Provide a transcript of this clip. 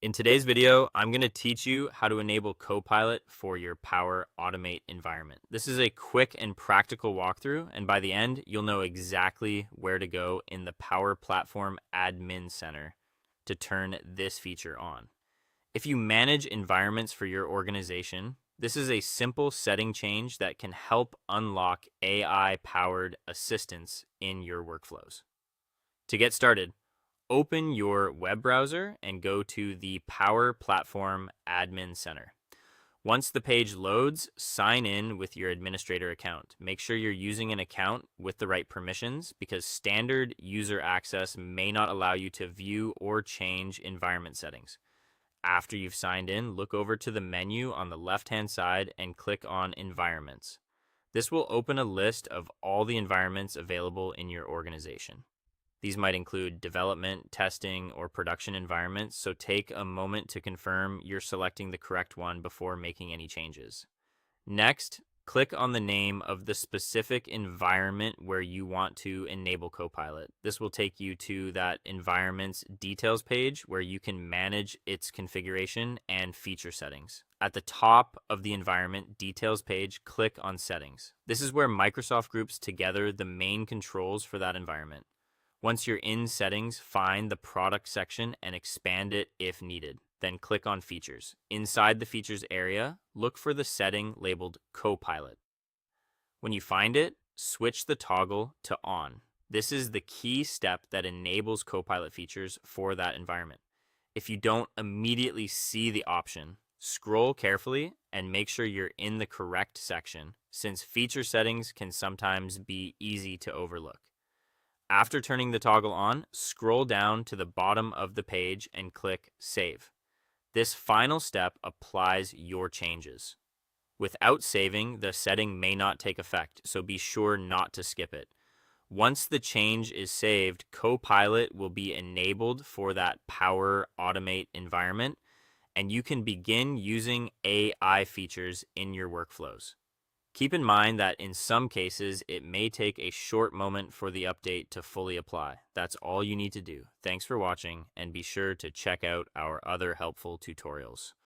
In today's video, I'm going to teach you how to enable Copilot for your Power Automate environment. This is a quick and practical walkthrough, and by the end, you'll know exactly where to go in the Power Platform Admin Center to turn this feature on. If you manage environments for your organization, this is a simple setting change that can help unlock AI-powered assistance in your workflows. To get started, open your web browser and go to the Power Platform Admin Center. Once the page loads, sign in with your administrator account. Make sure you're using an account with the right permissions because standard user access may not allow you to view or change environment settings. After you've signed in, look over to the menu on the left-hand side and click on Environments. This will open a list of all the environments available in your organization. These might include development, testing, or production environments, so take a moment to confirm you're selecting the correct one before making any changes. Next, click on the name of the specific environment where you want to enable Copilot. This will take you to that environment's details page where you can manage its configuration and feature settings. At the top of the environment details page, click on Settings. This is where Microsoft groups together the main controls for that environment. Once you're in Settings, find the Product section and expand it if needed. Then click on Features. Inside the Features area, look for the setting labeled Copilot. When you find it, switch the toggle to On. This is the key step that enables Copilot features for that environment. If you don't immediately see the option, scroll carefully and make sure you're in the correct section, since feature settings can sometimes be easy to overlook. After turning the toggle on, scroll down to the bottom of the page and click Save. This final step applies your changes. Without saving, the setting may not take effect, so be sure not to skip it. Once the change is saved, Copilot will be enabled for that Power Automate environment, and you can begin using AI features in your workflows. Keep in mind that in some cases, it may take a short moment for the update to fully apply. That's all you need to do. Thanks for watching, and be sure to check out our other helpful tutorials.